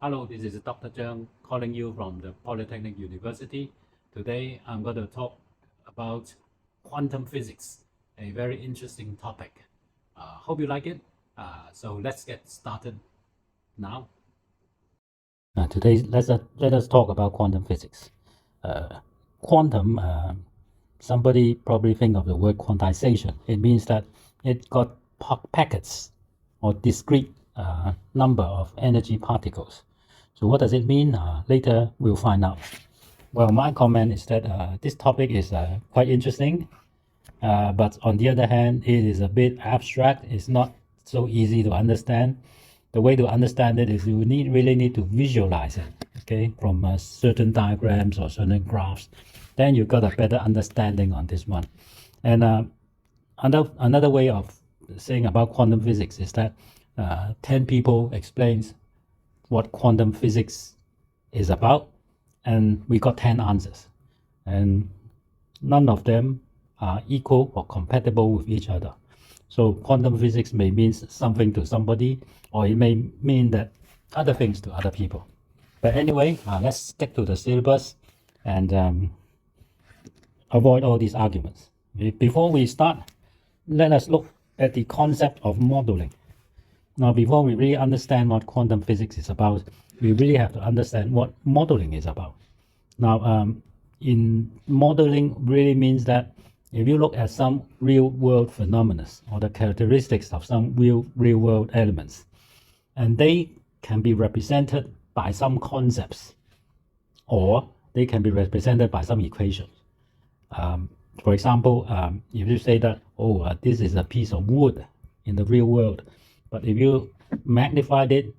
Hello, this is Dr. Zhang calling you from the Polytechnic University. Today I'm going to talk about quantum physics, a very interesting topic. Hope you like it. So let's get started now. Today, let us talk about quantum physics. Quantum, somebody probably think of the word quantization. It means that it got packets or discrete number of energy particles. So what does it mean? Later we'll find out. Well, my comment is that this topic is quite interesting, but on the other hand, it is a bit abstract. It's not so easy to understand. The way to understand it is you really need to visualize it, okay, from certain diagrams or certain graphs. Then you got a better understanding on this one. And another way of saying about quantum physics is that 10 people explains what quantum physics is about, and we got 10 answers. And none of them are equal or compatible with each other. So quantum physics may mean something to somebody, or it may mean that other things to other people. But anyway, let's stick to the syllabus and avoid all these arguments. Before we start, let us look at the concept of modeling. Now, before we really understand what quantum physics is about, we really have to understand what modeling is about. Now, in modeling really means that if you look at some real world phenomena or the characteristics of some real world elements, and they can be represented by some concepts, or they can be represented by some equations. For example, if you say that, this is a piece of wood in the real world, but if you magnify it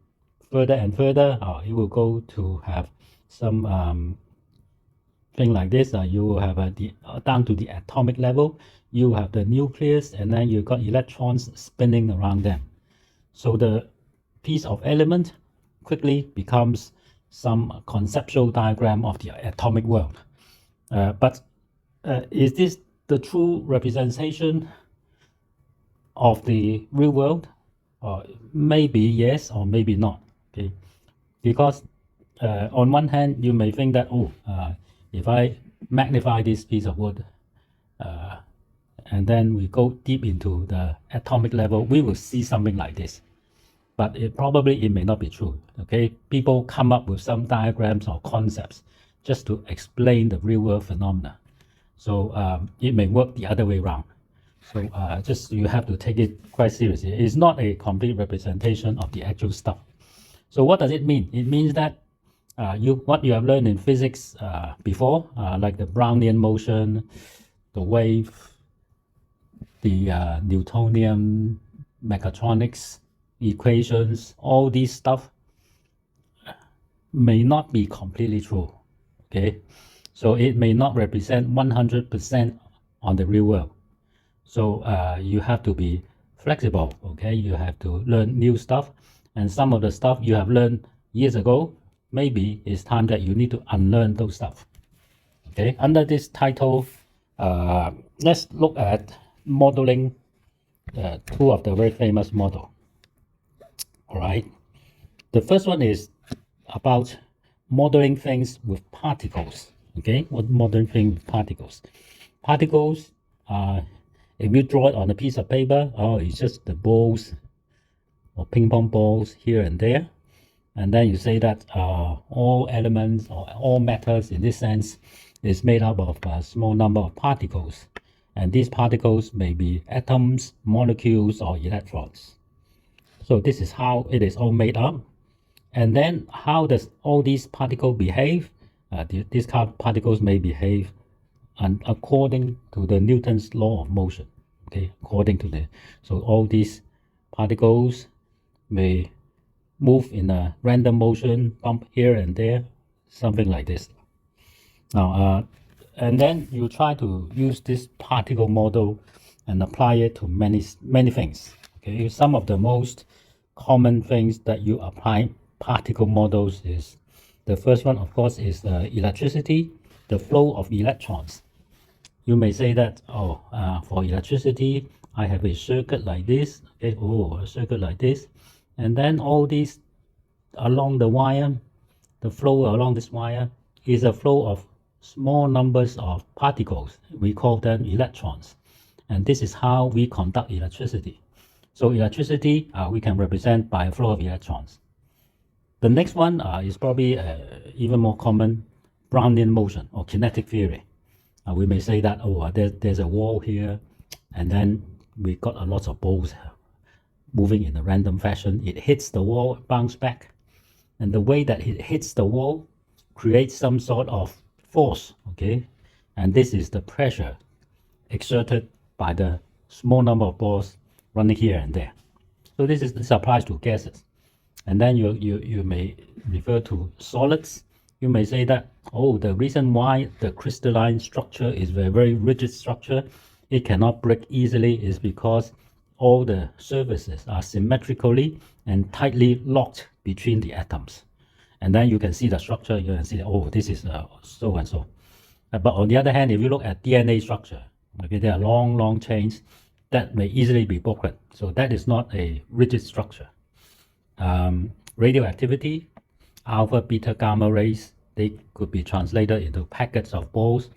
further and further, it will go to have some thing like this. You will have down to the atomic level, you have the nucleus, and then you got electrons spinning around them. So the piece of element quickly becomes some conceptual diagram of the atomic world. But is this the true representation of the real world? Maybe yes, or maybe not. Okay, because on one hand, you may think that if I magnify this piece of wood, and then we go deep into the atomic level, we will see something like this. But it may not be true. Okay, people come up with some diagrams or concepts just to explain the real world phenomena. So it may work the other way around. So just you have to take it quite seriously. It's not a complete representation of the actual stuff. So what does it mean? It means that what you have learned in physics before, like the Brownian motion, the wave, the Newtonian mechatronics equations, all these stuff may not be completely true. Okay, so it may not represent 100% on the real world. So you have to be flexible. Okay, you have to learn new stuff, and some of the stuff you have learned years ago, maybe it's time that you need to unlearn those stuff. Okay, under this title, let's look at modeling two of the very famous model. All right, the first one is about modeling things with particles. Okay, what modeling things with particles? Particles, if you draw it on a piece of paper, it's just the balls or ping pong balls here and there. And then you say that all elements or all matters in this sense is made up of a small number of particles. And these particles may be atoms, molecules, or electrons. So this is how it is all made up. And then how does all these particles behave? These particles may behave according to the Newton's law of motion. Okay, so all these particles may move in a random motion, bump here and there, something like this. Now, and then you try to use this particle model and apply it to many things. Okay, some of the most common things that you apply particle models is, the first one, of course, is electricity, the flow of electrons. You may say that, for electricity, I have a circuit like this, okay, a circuit like this, and then all these along the wire, the flow along this wire is a flow of small numbers of particles. We call them electrons. And this is how we conduct electricity. So electricity we can represent by a flow of electrons. The next one is probably even more common, Brownian motion or kinetic theory. We may say that, there's a wall here, and then we got a lot of balls moving in a random fashion. It hits the wall, bounce back, and the way that it hits the wall creates some sort of force, okay? And this is the pressure exerted by the small number of balls running here and there. So this applies to gases. And then you may refer to solids. You may say that, the reason why the crystalline structure is a very rigid structure, it cannot break easily, is because all the surfaces are symmetrically and tightly locked between the atoms. And then you can see the structure, you can see, this is so and so. But on the other hand, if you look at DNA structure, okay, there are long chains that may easily be broken. So that is not a rigid structure. Radioactivity, alpha, beta, gamma rays, they could be translated into packets of balls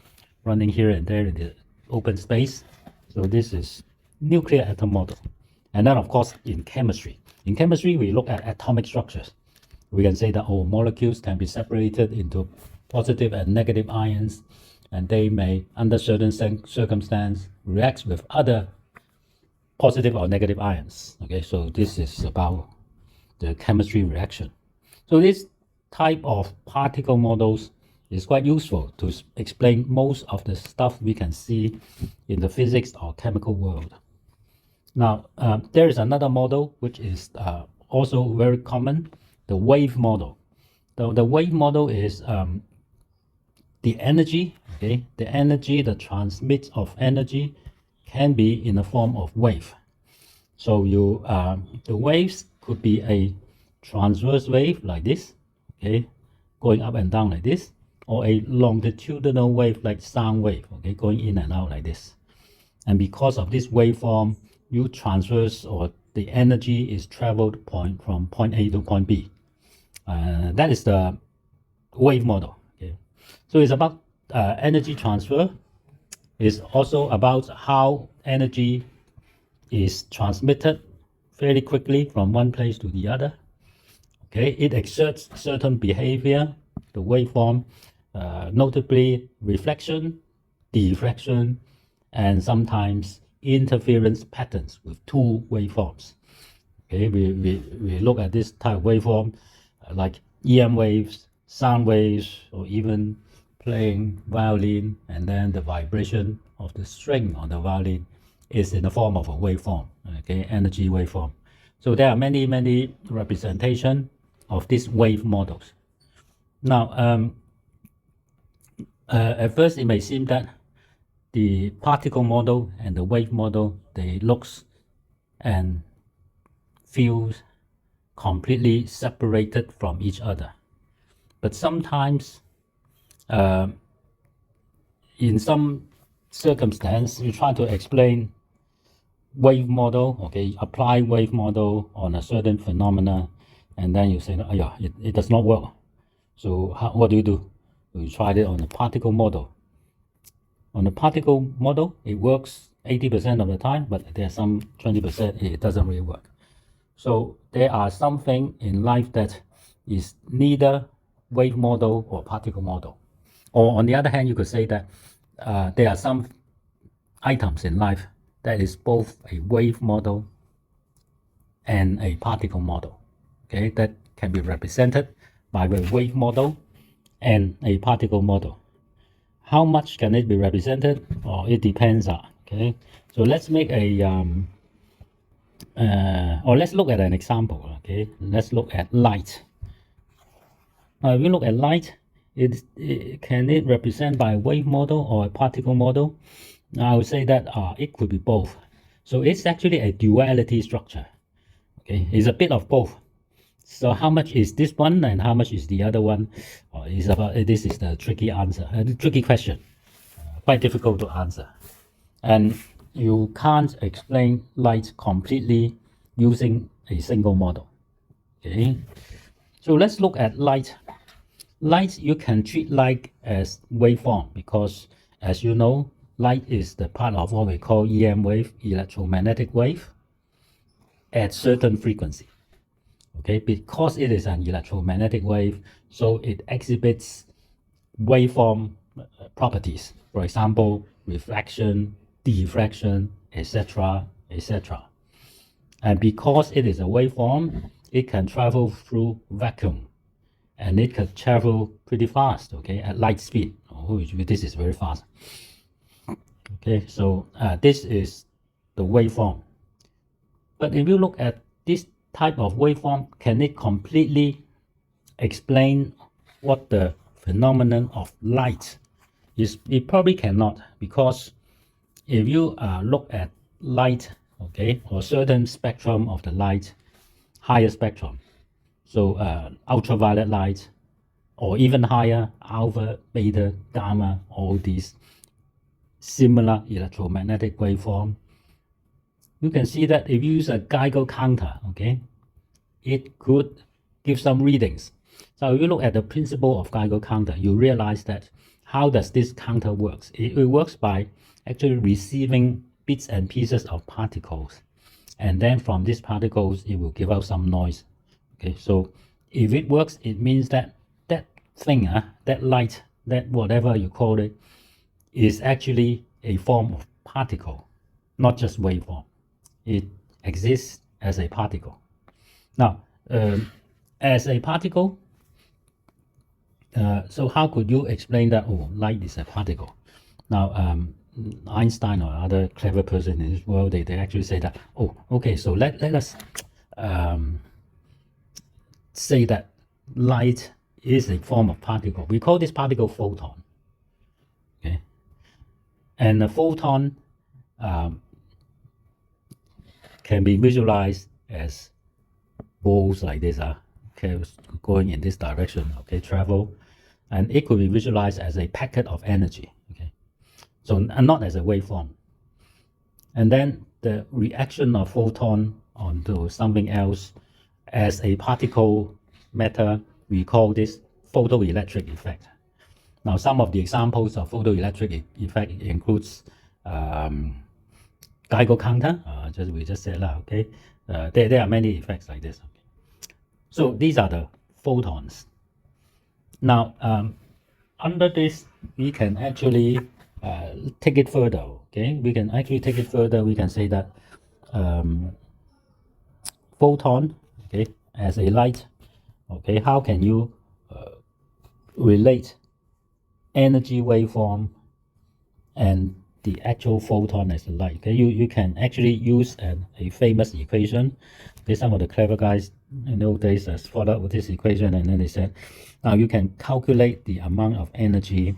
running here and there in the open space. So this is nuclear atom model. And then of course in chemistry. In chemistry, we look at atomic structures. We can say that molecules can be separated into positive and negative ions, and they may, under certain circumstances, react with other positive or negative ions. Okay, so this is about the chemistry reaction. So this type of particle models is quite useful to explain most of the stuff we can see in the physics or chemical world. Now, there is another model which is also very common, the wave model. The wave model is the energy, okay, the transmit of energy can be in the form of wave. So the waves could be a transverse wave like this, okay, going up and down like this, or a longitudinal wave like sound wave, okay, going in and out like this. And because of this waveform, you transverse, or the energy is traveled from point A to point B. That is the wave model. Okay, so it's about energy transfer. It's also about how energy is transmitted fairly quickly from one place to the other. Okay, it exerts certain behavior, the waveform, notably reflection, diffraction, and sometimes interference patterns with two waveforms. Okay, we look at this type of waveform like EM waves, sound waves, or even playing violin, and then the vibration of the string on the violin is in the form of a waveform, okay, energy waveform. So there are many representations of these wave models. Now, at first it may seem that the particle model and the wave model, they looks and feels completely separated from each other. But sometimes, in some circumstance, you try to explain wave model, okay, apply wave model on a certain phenomena, and then you say, it does not work. So what do? You tried it on a particle model. On the particle model, it works 80% of the time, but there's some 20% it doesn't really work. So there are something in life that is neither wave model or particle model. Or on the other hand, you could say that there are some items in life that is both a wave model and a particle model. Okay, that can be represented by a wave model and a particle model. How much can it be represented? It depends. Okay, so let's make let's look at an example. Okay, let's look at light. Now, if you look at light, can it represent by a wave model or a particle model? I would say that it could be both. So it's actually a duality structure. Okay, it's a bit of both. So how much is this one and how much is the other one? This is the tricky answer, the tricky question. Quite difficult to answer. And you can't explain light completely using a single model. Okay, So let's look at light. Light, you can treat light as waveform because, as you know, light is the part of what we call EM wave, electromagnetic wave, at certain frequency. Okay, because it is an electromagnetic wave, so it exhibits waveform properties. For example, reflection, diffraction, etc., etc. And because it is a waveform, it can travel through vacuum, and it can travel pretty fast. Okay, at light speed. Oh, this is very fast. Okay, so this is the waveform. But if you look at this type of waveform, can it completely explain what the phenomenon of light is? It probably cannot, because if you look at light, okay, or certain spectrum of the light, higher spectrum, so ultraviolet light, or even higher, alpha, beta, gamma, all these similar electromagnetic waveform, you can see that if you use a Geiger counter, okay, it could give some readings. So if you look at the principle of Geiger counter, you realize that how does this counter works? It works by actually receiving bits and pieces of particles, and then from these particles it will give out some noise. Okay, so if it works, it means that that thing, that light, that whatever you call it, is actually a form of particle, not just waveform. It exists as a particle. Now, as a particle, so how could you explain that, oh, light is a particle? Now, Einstein or other clever person in this world, they actually say that, oh, okay, so let us say that light is a form of particle. We call this particle photon. Okay, and a photon can be visualized as balls like this, okay, going in this direction, okay, travel, and it could be visualized as a packet of energy, okay, so not as a waveform. And then the reaction of photon onto something else as a particle matter, we call this photoelectric effect. Now, some of the examples of photoelectric effect includes Geiger counter, we just said that, okay. There are many effects like this. Okay. So these are the photons. Now, under this, we can actually take it further. Okay, we can actually take it further. We can say that photon, okay, as a light. Okay, how can you relate energy waveform and the actual photon as a light? Okay, you can actually use a famous equation. Okay, some of the clever guys in those days thought up with this equation, and then they said, now you can calculate the amount of energy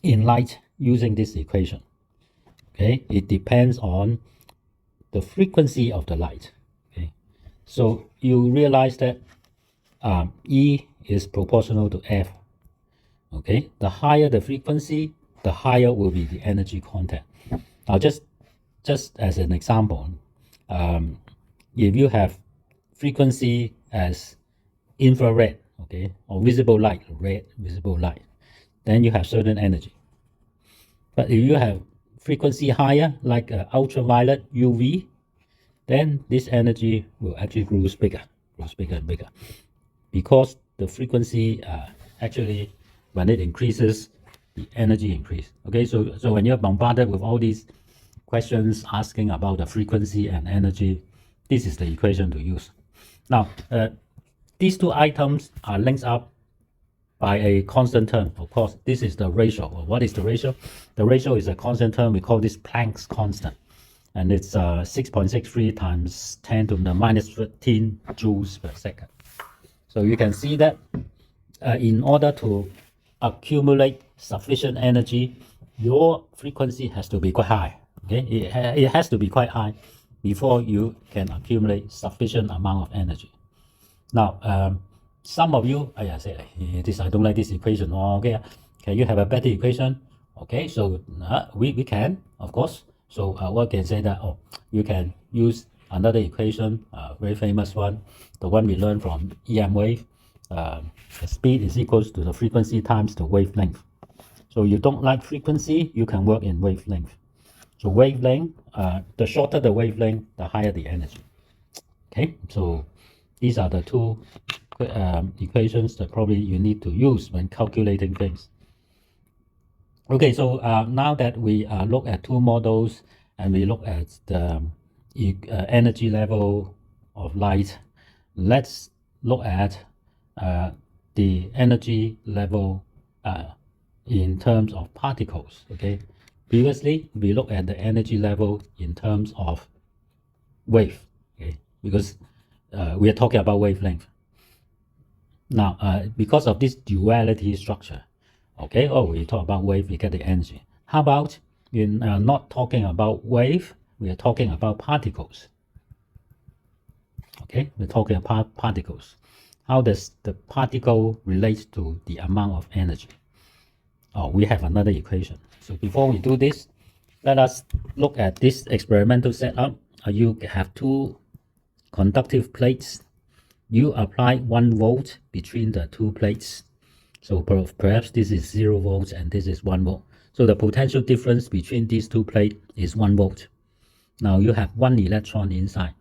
in light using this equation. Okay, it depends on the frequency of the light. Okay, so you realize that E is proportional to F. Okay, the higher the frequency, the higher will be the energy content. Now, just as an example, if you have frequency as infrared, okay, or visible light, red visible light, then you have certain energy. But if you have frequency higher, like ultraviolet UV, then this energy will actually grows bigger and bigger, because the frequency actually, when it increases, the energy increase. Okay, so when you're bombarded with all these questions asking about the frequency and energy, this is the equation to use. Now, these two items are linked up by a constant term. Of course, this is the ratio. What is the ratio? The ratio is a constant term. We call this Planck's constant, and it's 6.63 times 10 to the minus 13 joules per second. So you can see that in order to accumulate sufficient energy, your frequency has to be quite high. Okay, it has to be quite high before you can accumulate sufficient amount of energy. Now, some of you, I say this, I don't like this equation. Okay, can you have a better equation? Okay, so we can, of course. So what can say that, oh, you can use another equation, very famous one, the one we learned from EM wave. The speed is equals to the frequency times the wavelength. So you don't like frequency, you can work in wavelength. So wavelength, the shorter the wavelength, the higher the energy. Okay, so these are the two equations that probably you need to use when calculating things. Okay, so now that we look at two models and we look at the energy level of light, let's look at the energy level in terms of particles. Okay, previously we looked at the energy level in terms of wave. Okay, because we are talking about wavelength. Now, because of this duality structure, okay, we talk about wave, we get the energy. How about we're not talking about wave, we are talking about particles. Okay, we're talking about particles. How does the particle relate to the amount of energy? We have another equation. So before we do this, let us look at this experimental setup. You have two conductive plates. You apply 1 volt between the two plates. So perhaps this is 0 volts and this is 1 volt. So the potential difference between these two plates is 1 volt. Now you have 1 electron inside.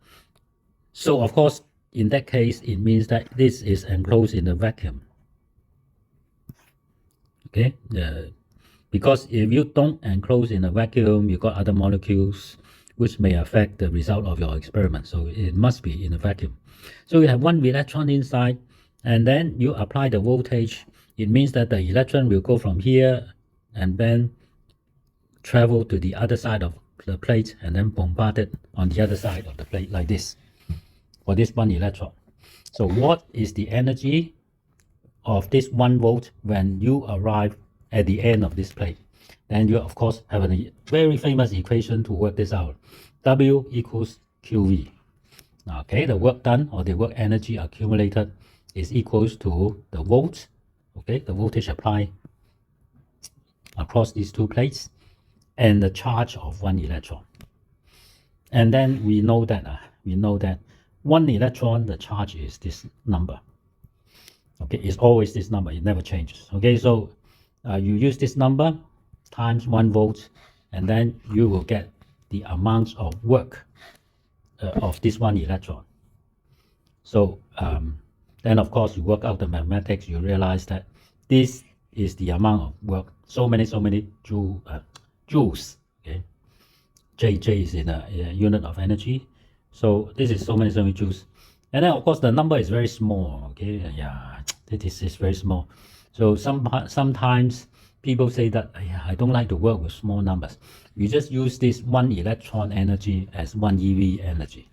So of course, in that case, it means that this is enclosed in a vacuum. Okay, because if you don't enclose in a vacuum, you got other molecules which may affect the result of your experiment. So it must be in a vacuum. So you have 1 electron inside, and then you apply the voltage. It means that the electron will go from here and then travel to the other side of the plate and then bombard it on the other side of the plate like this for this 1 electron. So what is the energy of this 1 volt when you arrive at the end of this plate? Then you of course have a very famous equation to work this out. W equals QV. Okay, the work done or the work energy accumulated is equals to the volt, okay, the voltage applied across these two plates, and the charge of 1 electron. And then we know that 1 electron, the charge is this number. Okay, it's always this number, it never changes. Okay, so you use this number times 1 volt, and then you will get the amount of work of this 1 electron. So then of course you work out the mathematics, you realize that this is the amount of work, so many joules. Okay, J is in a unit of energy, so this is so many joules. And then of course the number is very small. Okay, yeah, this is very small. So sometimes people say that, yeah, I don't like to work with small numbers. You just use this 1 electron energy as 1 EV energy.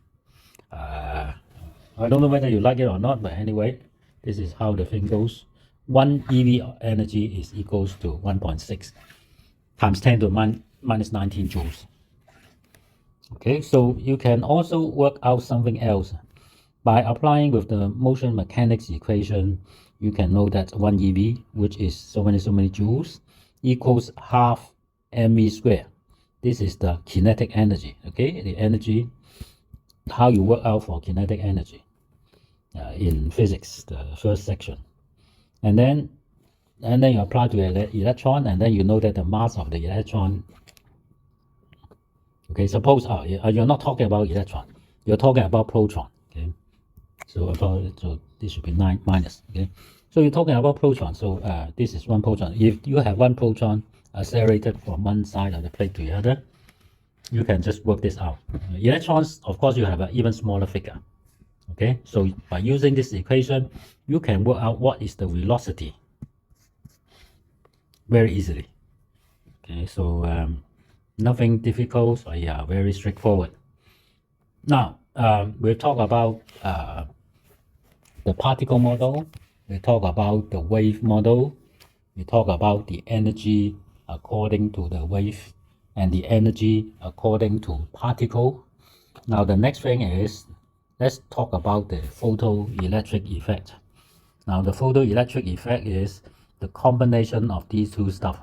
I don't know whether you like it or not, but anyway, this is how the thing goes. 1 EV energy is equals to 1.6 times 10 to the minus 19 joules. Okay, so you can also work out something else. By applying with the motion mechanics equation, you can know that 1 EV, which is so many joules, equals half mv squared. This is the kinetic energy. Okay, the energy, how you work out for kinetic energy in physics, the first section. And then you apply to an electron, and then you know that the mass of the electron. Okay, suppose you're not talking about electron, you're talking about proton. Okay, so this should be 9 minus. Okay, so you're talking about proton. So this is 1 proton. If you have 1 proton accelerated from one side of the plate to the other, you can just work this out. Electrons, of course, you have an even smaller figure. Okay, so by using this equation, you can work out what is the velocity very easily. Okay, so nothing difficult. So yeah, very straightforward. Now we'll talk about the particle model. We talk about the wave model. We talk about the energy according to the wave and the energy according to particle. Now the next thing is, let's talk about the photoelectric effect. Now the photoelectric effect is the combination of these two stuff.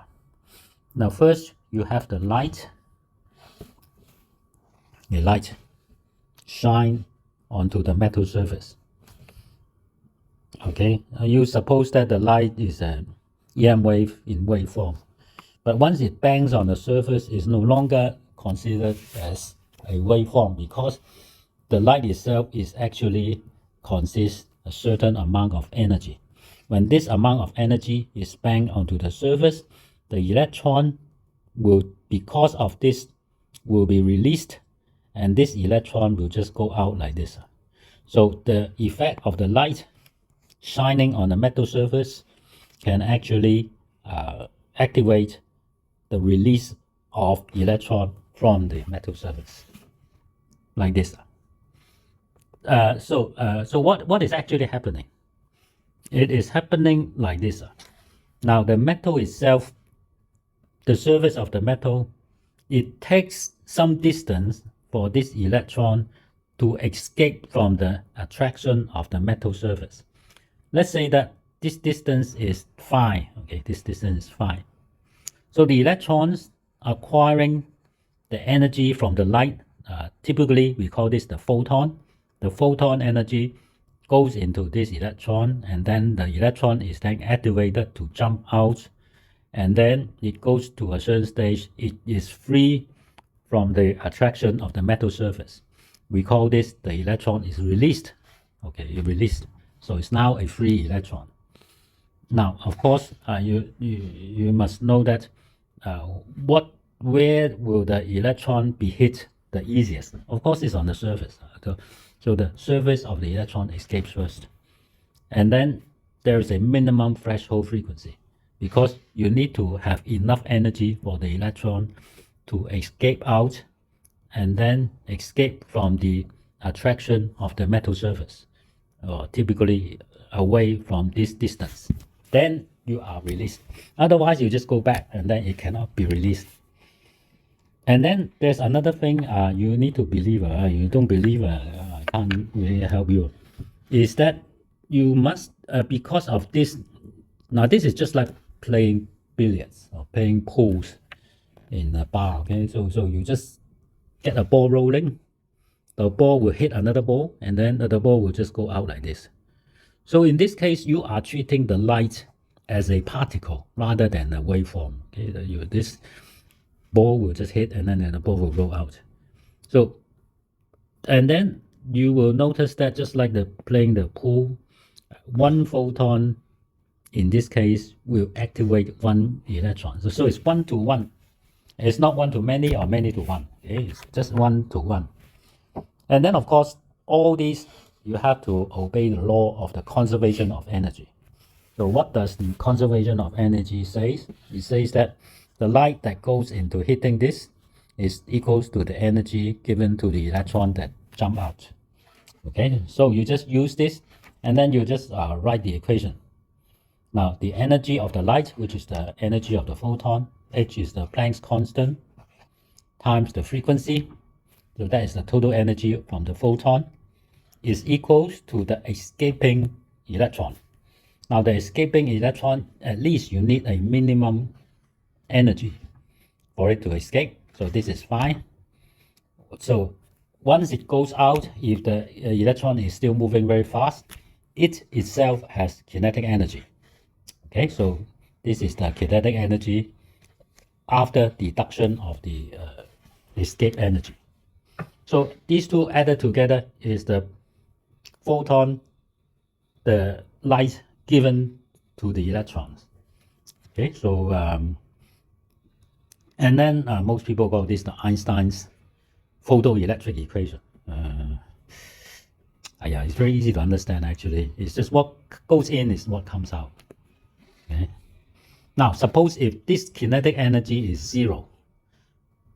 Now first you have the light. The light. shine onto the metal surface. Okay, you suppose that the light is an EM wave in waveform, but once it bangs on the surface, it's no longer considered as a waveform because the light itself is actually consists a certain amount of energy. When this amount of energy is banged onto the surface, the electron will, because of this, will be released, and this electron will just go out like this. So the effect of the light shining on the metal surface can actually activate the release of electron from the metal surface, like this. So what is actually happening? It is happening like this. Now the metal itself, the surface of the metal, it takes some distance for this electron to escape from the attraction of the metal surface. Let's say that this distance is phi. Okay, this distance is phi. So the electrons acquiring the energy from the light, typically we call this the photon. The photon energy goes into this electron, and then the electron is then activated to jump out, and then it goes to a certain stage. It is free from the attraction of the metal surface. We call this the electron is released. Okay, it released. So it's now a free electron. Now, of course, you must know that where will the electron be hit the easiest? Of course, it's on the surface. So the surface of the electron escapes first. And then there is a minimum threshold frequency because you need to have enough energy for the electron to escape out and then escape from the attraction of the metal surface, or typically away from this distance. Then you are released. Otherwise, you just go back and then it cannot be released. And then there's another thing you need to believe. You don't believe, I can't really help you. Is that you must, because of this, now this is just like playing billiards or playing pools in a bar. Okay, so you just get a ball rolling, the ball will hit another ball, and then the ball will just go out like this. So in this case, you are treating the light as a particle rather than a waveform. Okay, this ball will just hit, and then the ball will go out. So, and then you will notice that just like playing the pool, one photon in this case will activate one electron. So it's 1 to 1. It's not 1 to many or many to 1. Okay, it's just 1 to 1. And then of course, all these you have to obey the law of the conservation of energy. So what does the conservation of energy say? It says that the light that goes into hitting this is equals to the energy given to the electron that jump out. Okay, so you just use this and then you just write the equation. Now the energy of the light, which is the energy of the photon, H is the Planck's constant, times the frequency, so that is the total energy from the photon, is equals to the escaping electron. Now the escaping electron, at least you need a minimum energy for it to escape. So this is fine. So once it goes out, if the electron is still moving very fast, it itself has kinetic energy. Okay, so this is the kinetic energy after deduction of the escape energy. So these two added together is the photon, the light given to the electrons. Okay, so and then most people call this the Einstein's photoelectric equation. Yeah, it's very easy to understand actually. It's just what goes in is what comes out. Okay. Now, suppose if this kinetic energy is 0,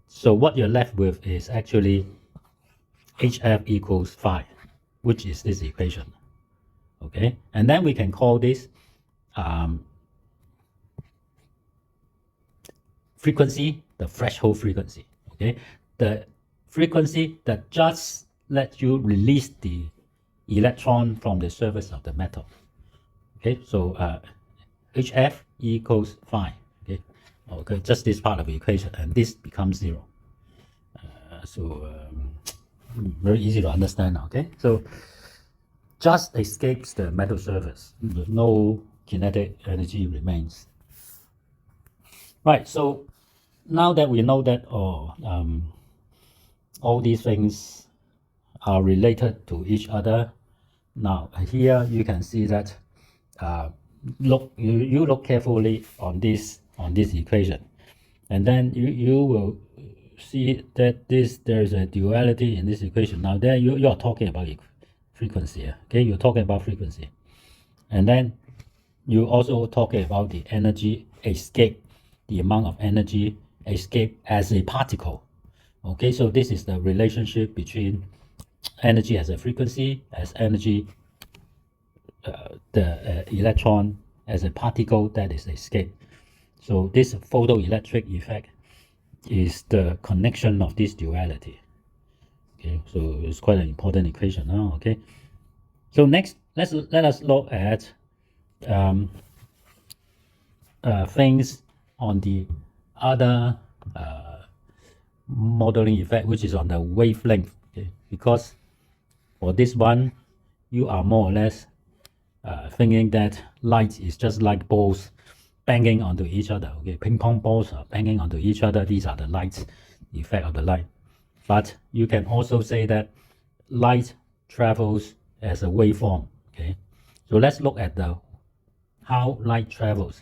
so what you're left with is actually HF equals phi, which is this equation. Okay, and then we can call this frequency, the threshold frequency. Okay, the frequency that just lets you release the electron from the surface of the metal. Okay, so HF equals phi. Okay, just this part of the equation, and this becomes 0. very easy to understand now, okay? So just escapes the metal surface. No kinetic energy remains. Right, so now that we know that all these things are related to each other, now here you can see that you look carefully on this equation, and then you will see that there's a duality in this equation. Now there you are talking about frequency, okay? You're talking about frequency, and then you also talking about the energy escape, the amount of energy escape as a particle. Okay, so this is the relationship between energy as a frequency, as energy, the electron as a particle that is escape. So this photoelectric effect is the connection of this duality. Okay, so it's quite an important equation now. Okay, so next let us look at things on the other modeling effect, which is on the wavelength. Okay, because for this one, you are more or less thinking that light is just like balls banging onto each other. Okay, ping pong balls are banging onto each other. These are the lights, the effect of the light. But you can also say that light travels as a waveform. Okay, so let's look at how light travels.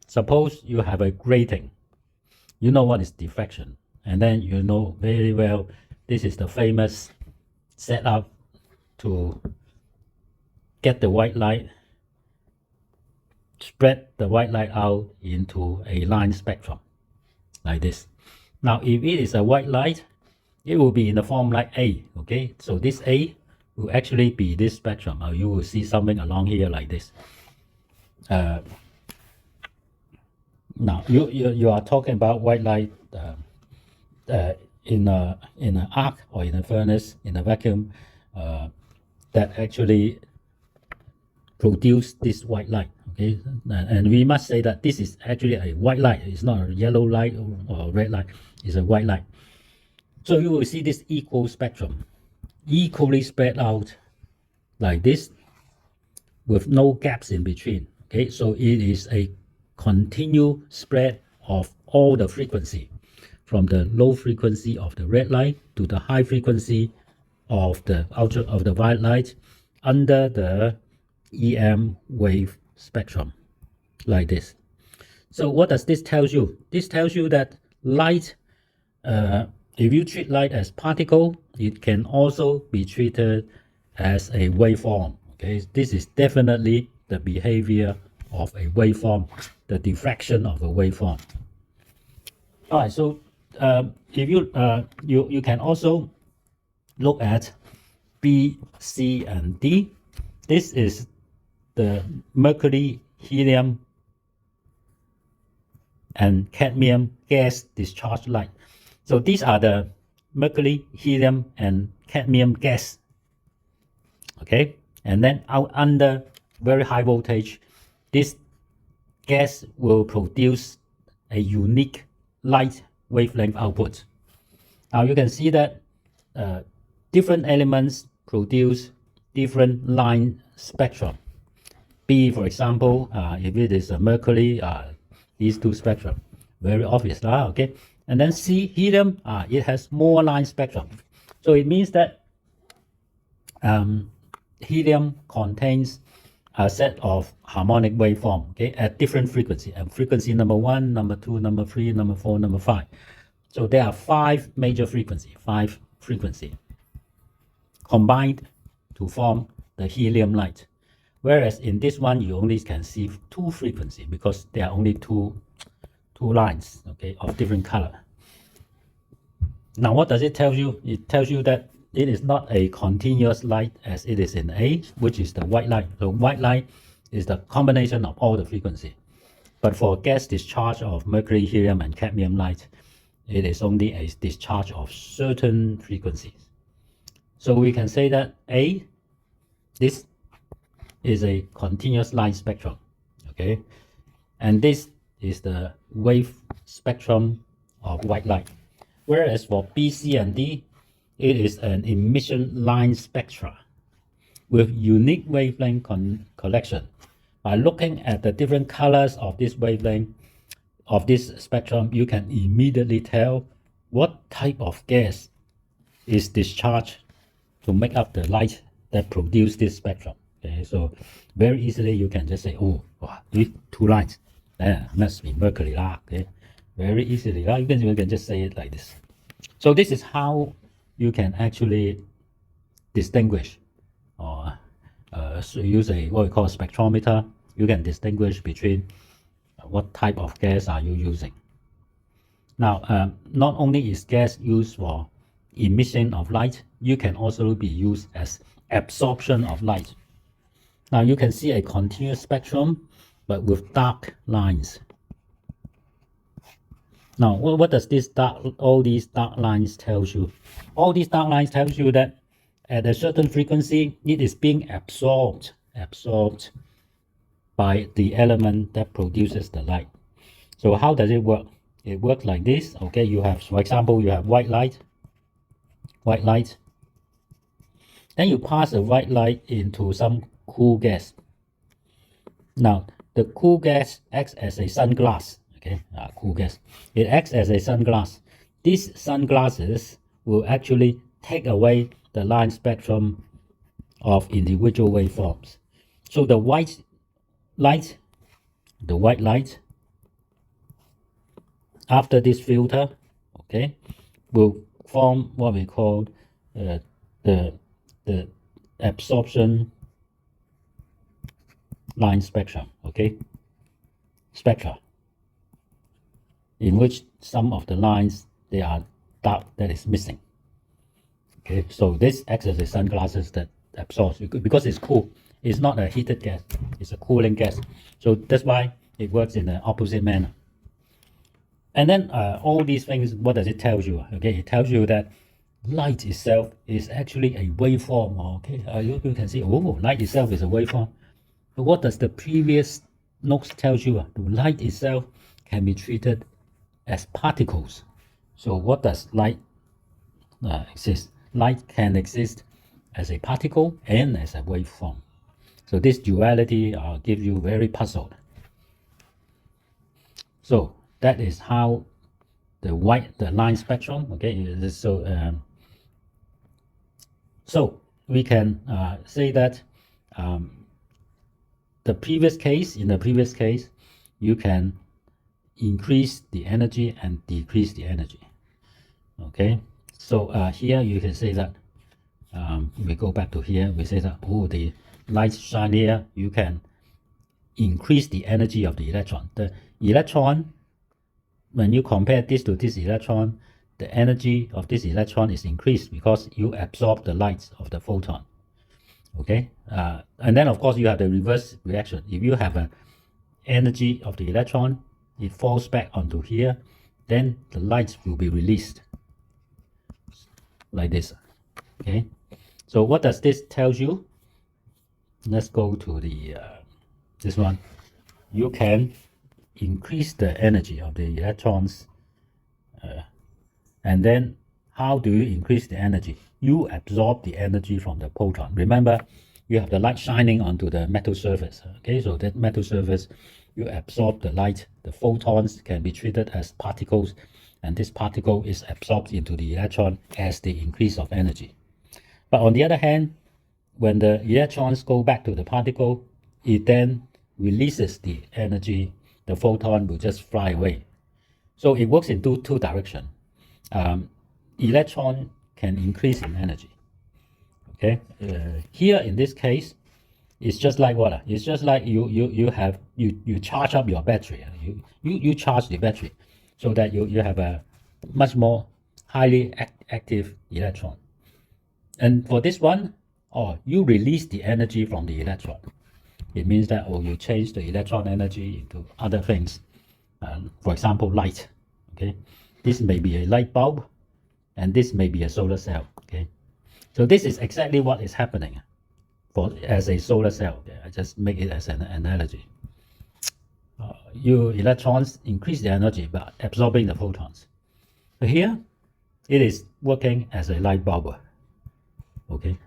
Suppose you have a grating. You know what is diffraction, and then you know very well this is the famous setup to get the white light, spread the white light out into a line spectrum like this. Now if it is a white light, it will be in the form like A. Okay, so this A will actually be this spectrum. You will see something along here like this. Now you are talking about white light in an arc or in a furnace, in a vacuum, that actually produce this white light. Okay, and we must say that this is actually a white light. It's not a yellow light or red light. It's a white light. So you will see this equal spectrum, equally spread out like this, with no gaps in between. Okay, so it is a continuous spread of all the frequency, from the low frequency of the red light to the high frequency of the violet light under the EM wave spectrum, like this. So what does this tell you? This tells you that light, if you treat light as particle, it can also be treated as a waveform. Okay, this is definitely the behavior of a waveform, the diffraction of a waveform. All right, so if you can also look at B, C, and D. This is the mercury, helium, and cadmium gas discharge light. So these are the mercury, helium, and cadmium gas. Okay, and then out under very high voltage, this gas will produce a unique light wavelength output. Now you can see that different elements produce different line spectrum. B, for example, if it is a mercury, these two spectrum, very obvious, okay. And then C, helium, it has more line spectrum. So it means that helium contains a set of harmonic waveform, okay, at different frequency, and frequency number 1, number 2, number 3, number 4, number 5. So there are 5 major frequency, 5 frequency combined to form the helium light. Whereas in this one, you only can see 2 frequency because there are only two lines, okay, of different color. Now, what does it tell you? It tells you that it is not a continuous light as it is in A, which is the white light. So white light is the combination of all the frequency. But for gas discharge of mercury, helium, and cadmium light, it is only a discharge of certain frequencies. So we can say that A, this is a continuous line spectrum, okay? And this is the wave spectrum of white light. Whereas for B, C, and D, it is an emission line spectra with unique wavelength collection. By looking at the different colors of this wavelength of this spectrum, you can immediately tell what type of gas is discharged to make up the light that produce this spectrum. Okay, so very easily you can just say, oh, wow, these two lights, must be mercury lah. Okay, very easily you can just say it like this. So this is how you can actually distinguish, or so use what we call a spectrometer. You can distinguish between what type of gas are you using. Now, not only is gas used for emission of light, you can also be used as absorption of light. Now you can see a continuous spectrum, but with dark lines. Now, what does all these dark lines tells you? All these dark lines tells you that at a certain frequency, it is being absorbed by the element that produces the light. So how does it work? It works like this. Okay, you have, for example, you have white light. Then you pass the white light into some cool gas. Now, the cool gas acts as a sunglass. Okay, cool gas. It acts as a sunglass. These sunglasses will actually take away the line spectrum of individual waveforms. So the white light, after this filter, okay, will form what we call the absorption line spectrum. Okay, spectra, in which some of the lines, they are dark, that is missing. Okay, so this acts as a sunglasses that absorbs, because it's cool. It's not a heated gas, it's a cooling gas. So that's why it works in the opposite manner. And then all these things, what does it tell you? Okay, it tells you that light itself is actually a waveform. Okay, you can see, oh, light itself is a waveform. But what does the previous notes tell you? The light itself can be treated as particles. So what does light exist? Light can exist as a particle and as a waveform. So this duality gives you very puzzled. So that is how the line spectrum. Okay, so we can say that in the previous case, you can increase the energy and decrease the energy. Okay, so here you can say that we go back to here. We say that, oh, the light shine here. You can increase the energy of the electron. The electron, when you compare this to this electron, the energy of this electron is increased because you absorb the light of the photon. Okay, and then of course you have the reverse reaction. If you have an energy of the electron, it falls back onto here, then the light will be released like this. Okay, so what does this tell you? Let's go to the this one. You can increase the energy of the electrons, and then how do you increase the energy? You absorb the energy from the photon. Remember, you have the light shining onto the metal surface. Okay, so that metal surface, you absorb the light. The photons can be treated as particles, and this particle is absorbed into the electron as the increase of energy. But on the other hand, when the electrons go back to the particle, it then releases the energy. The photon will just fly away. So it works in two directions. Electron can increase in energy. Okay, here in this case, it's just like what? It's just like you charge up your battery. You charge the battery so that you have a much more highly active electron. And for this one, you release the energy from the electron. It means that you change the electron energy into other things. For example, light. Okay, this may be a light bulb, and this may be a solar cell. Okay, so this is exactly what is happening as a solar cell. Okay? I just make it as an analogy. Your electrons increase the energy by absorbing the photons. So here, it is working as a light bulb. Okay,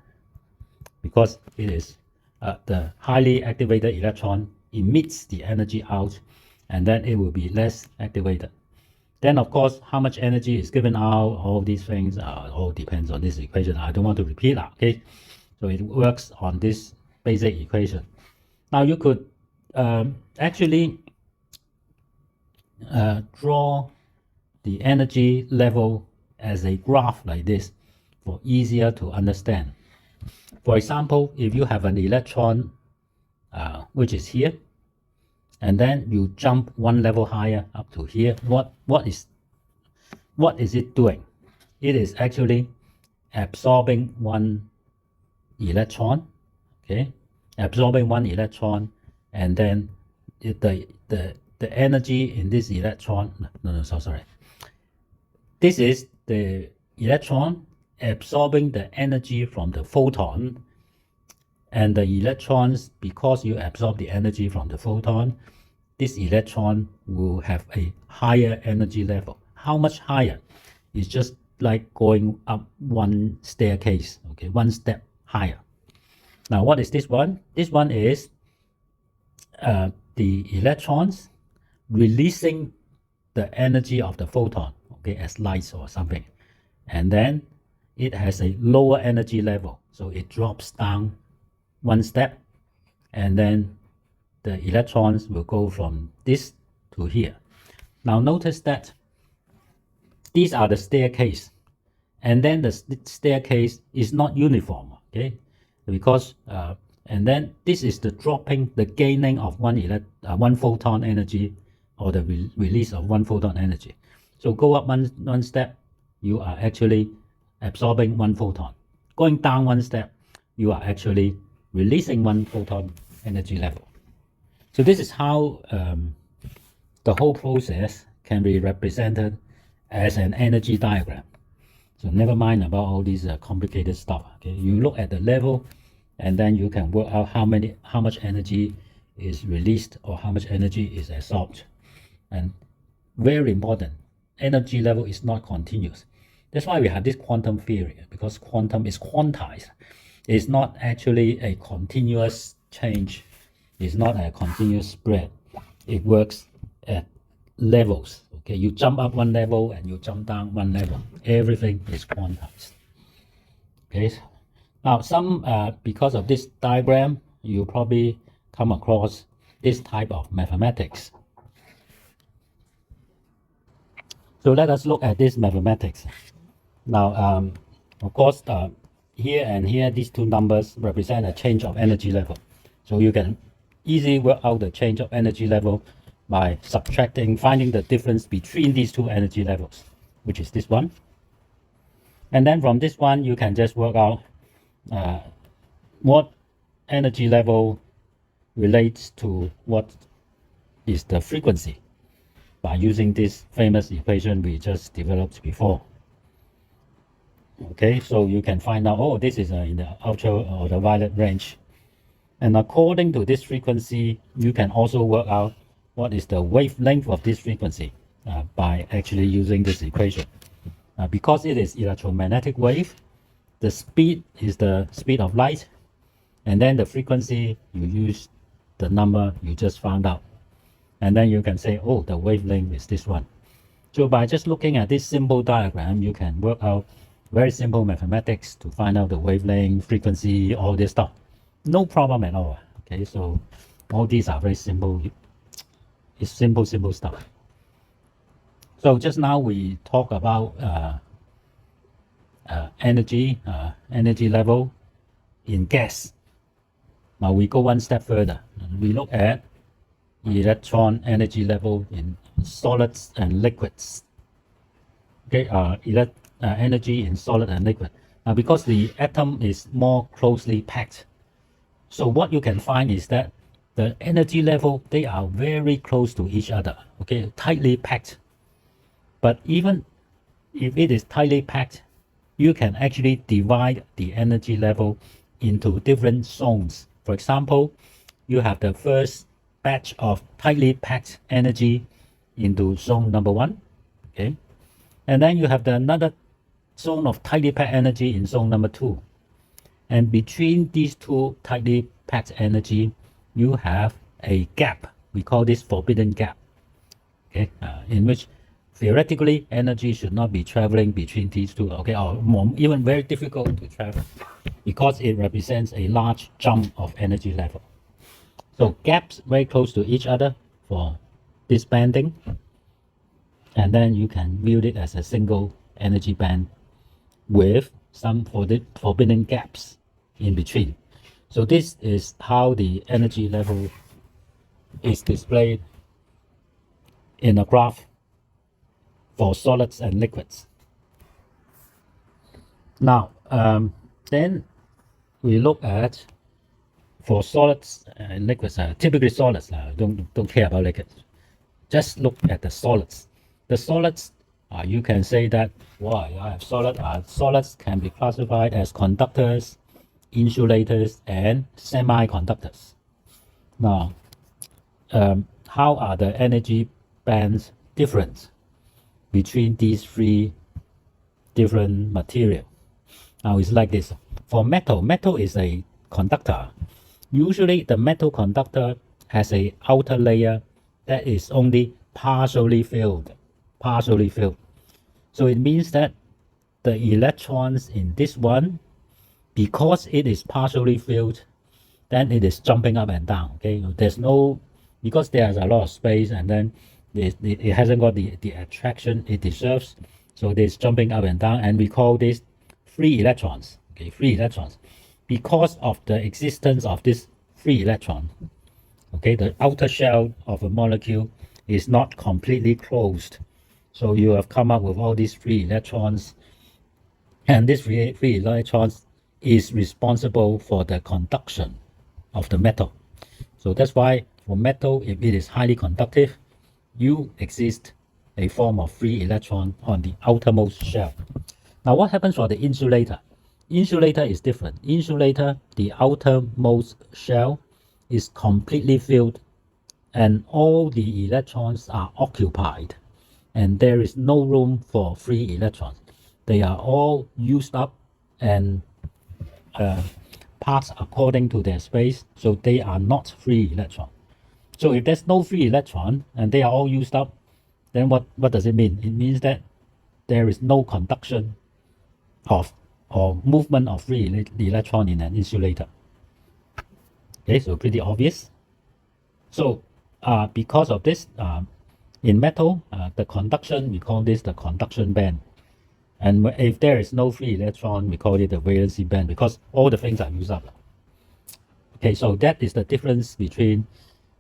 because it is the highly activated electron emits the energy out, and then it will be less activated. Then, of course, how much energy is given out, all these things all depends on this equation. I don't want to repeat that, okay? So it works on this basic equation. Now you could actually draw the energy level as a graph like this for easier to understand. For example, if you have an electron which is here, and then you jump one level higher up to here, what is it doing? It is actually absorbing one electron, okay? Absorbing one electron, and then the energy in this electron, sorry. This is the electron absorbing the energy from the photon, and the electrons, because you absorb the energy from the photon, this electron will have a higher energy level. How much higher? It's just like going up one staircase, okay, one step higher. Now, what is this one? This one is the electrons releasing the energy of the photon, okay, as light or something. And then it has a lower energy level, so it drops down one step, and then the electrons will go from this to here. Now notice that these are the staircase, and then the staircase is not uniform, okay, because and then this is the dropping, the gaining of one photon energy, or the release of one photon energy. So go up one step, you are actually absorbing one photon. Going down one step, you are actually releasing one photon energy level. So this is how the whole process can be represented as an energy diagram. So never mind about all these complicated stuff. Okay, you look at the level, and then you can work out how much energy is released or how much energy is absorbed. And very important, energy level is not continuous. That's why we have this quantum theory, because quantum is quantized. It's not actually a continuous change. It's not a continuous spread. It works at levels. Okay, you jump up one level and you jump down one level. Everything is quantized. Okay, now because of this diagram, you probably come across this type of mathematics. So let us look at this mathematics. Now, of course, here and here, these two numbers represent a change of energy level. So you can easily work out the change of energy level by subtracting, finding the difference between these two energy levels, which is this one. And then from this one, you can just work out what energy level relates to what is the frequency by using this famous equation we just developed before. Okay, so you can find out, oh, this is in the ultra or the violet range. And according to this frequency, you can also work out what is the wavelength of this frequency by actually using this equation. Because it is electromagnetic wave, the speed is the speed of light, and then the frequency, you use the number you just found out. And then you can say, oh, the wavelength is this one. So by just looking at this simple diagram, you can work out very simple mathematics to find out the wavelength, frequency, all this stuff. No problem at all. Okay, so all these are very simple. It's simple stuff. So just now we talk about energy level in gas. Now we go one step further. We look at electron energy level in solids and liquids. Okay, energy in solid and liquid. Now because the atom is more closely packed, so what you can find is that the energy level, they are very close to each other, okay, tightly packed. But even if it is tightly packed, you can actually divide the energy level into different zones. For example, you have the first batch of tightly packed energy into zone number 1, okay, and then you have another zone of tightly packed energy in zone number 2. And between these two tightly packed energy, you have a gap. We call this forbidden gap, okay, in which theoretically energy should not be traveling between these two, okay, or more, even very difficult to travel because it represents a large jump of energy level. So gaps very close to each other for this banding, and then you can view it as a single energy band with some forbidden gaps in between. So this is how the energy level is displayed in a graph for solids and liquids. Now, then we look at for solids and liquids. Typically solids, don't care about liquids. Just look at the solids. The solids, you can say that, why I have solids can be classified as conductors, insulators, and semiconductors. Now, how are the energy bands different between these three different materials? Now it's like this. For metal is a conductor. Usually the metal conductor has a outer layer that is only partially filled. So it means that the electrons in this one, because it is partially filled, then it is jumping up and down. Okay, because there's a lot of space, and then it hasn't got the attraction it deserves, so it is jumping up and down, and we call this free electrons. Okay, free electrons. Because of the existence of this free electron, okay, the outer shell of a molecule is not completely closed. So you have come up with all these free electrons, and this free electrons is responsible for the conduction of the metal. So that's why for metal, if it is highly conductive, you exist a form of free electron on the outermost shell. Now what happens for the insulator? Insulator is different. Insulator, the outermost shell is completely filled and all the electrons are occupied, and there is no room for free electrons. They are all used up and passed according to their space, so they are not free electron. So if there's no free electron and they are all used up, then what does it mean? It means that there is no conduction of or movement of free electron in an insulator. Okay, so pretty obvious. So because of this, in metal, the conduction, we call this the conduction band. And if there is no free electron, we call it the valency band, because all the things are used up. Okay, so that is the difference between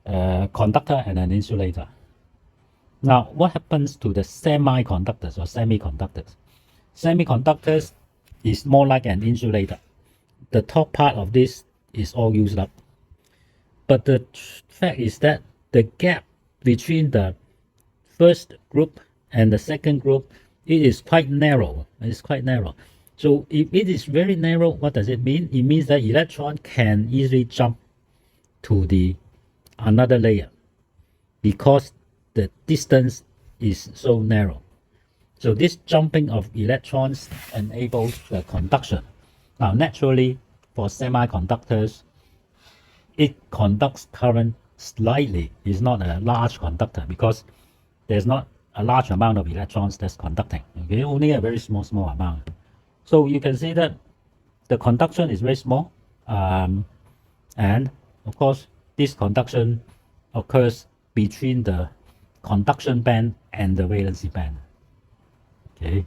conductor and an insulator. Now, what happens to the semiconductors or semiconductors? Semiconductors is more like an insulator. The top part of this is all used up. But the fact is that the gap between the first group and the second group, it is quite narrow. It's quite narrow. So if it is very narrow, what does it mean? It means that electron can easily jump to the another layer because the distance is so narrow. So this jumping of electrons enables the conduction. Now naturally, for semiconductors, it conducts current slightly. It's not a large conductor because there's not a large amount of electrons that's conducting. Okay, only a very small amount. So you can see that the conduction is very small, and of course this conduction occurs between the conduction band and the valency band. Okay,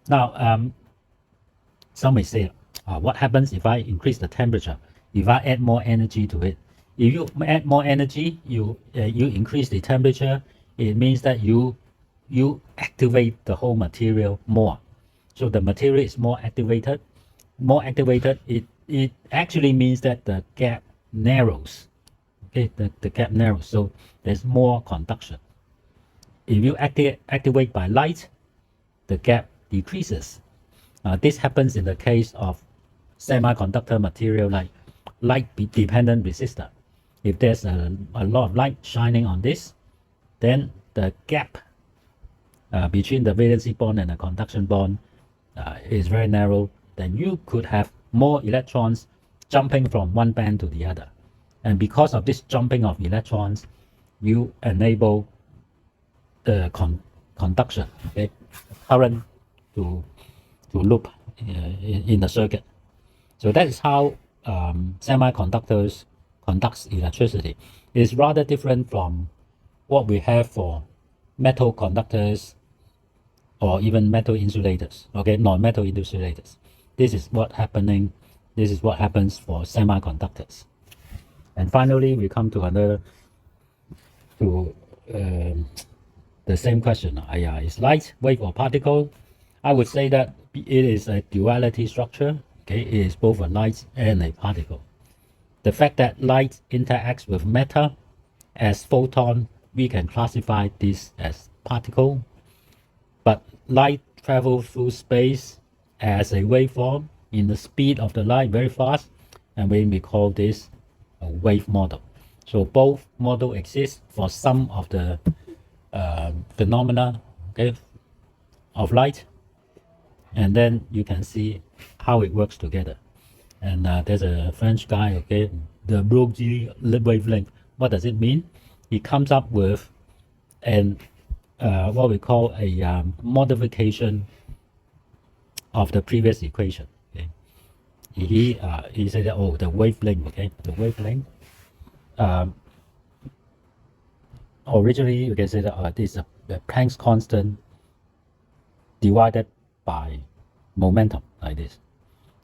now some may say, what happens if I increase the temperature? If I add more energy to it? If you add more energy, you increase the temperature, it means that you activate the whole material more. So the material is more activated. It actually means that the gap narrows. Okay, the gap narrows, so there's more conduction. If you activate by light, the gap decreases. This happens in the case of semiconductor material like light-dependent resistor. If there's a lot of light shining on this, then the gap between the valency bond and the conduction bond is very narrow, then you could have more electrons jumping from one band to the other. And because of this jumping of electrons, you enable the conduction, okay, current to loop in the circuit. So that is how semiconductors conducts electricity. It is rather different from what we have for metal conductors or even metal insulators, okay, non-metal insulators. This is what happens for semiconductors. And finally, we come to the same question. Is light, wave, or particle? I would say that it is a duality structure. Okay, it is both a light and a particle. The fact that light interacts with matter as photon, we can classify this as particle. But light travels through space as a waveform in the speed of the light very fast, and we call this a wave model. So both models exist for some of the phenomena, okay, of light, and then you can see how it works together. And there's a French guy, okay, the Broglie wavelength. What does it mean? He comes up with an what we call a modification of the previous equation. Okay, he said that, oh, the wavelength, okay, the wavelength. Originally, you can say that this is a Planck's constant divided by momentum, like this.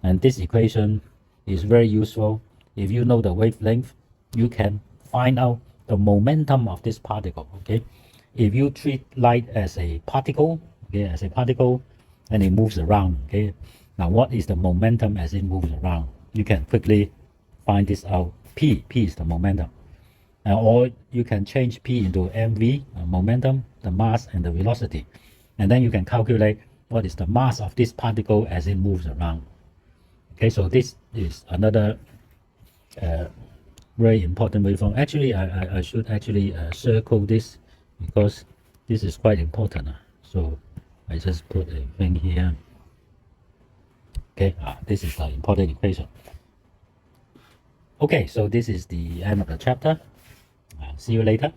And this equation is very useful. If you know the wavelength, you can find out the momentum of this particle. Okay, if you treat light as a particle, okay, and it moves around. Okay, now what is the momentum as it moves around? You can quickly find this out. P is the momentum. Or you can change P into mv, momentum, the mass, and the velocity. And then you can calculate what is the mass of this particle as it moves around. Okay, so this is another very important waveform. Actually, I should actually circle this because this is quite important. So I just put a thing here. Okay, this is the important equation. Okay, so this is the end of the chapter. See you later.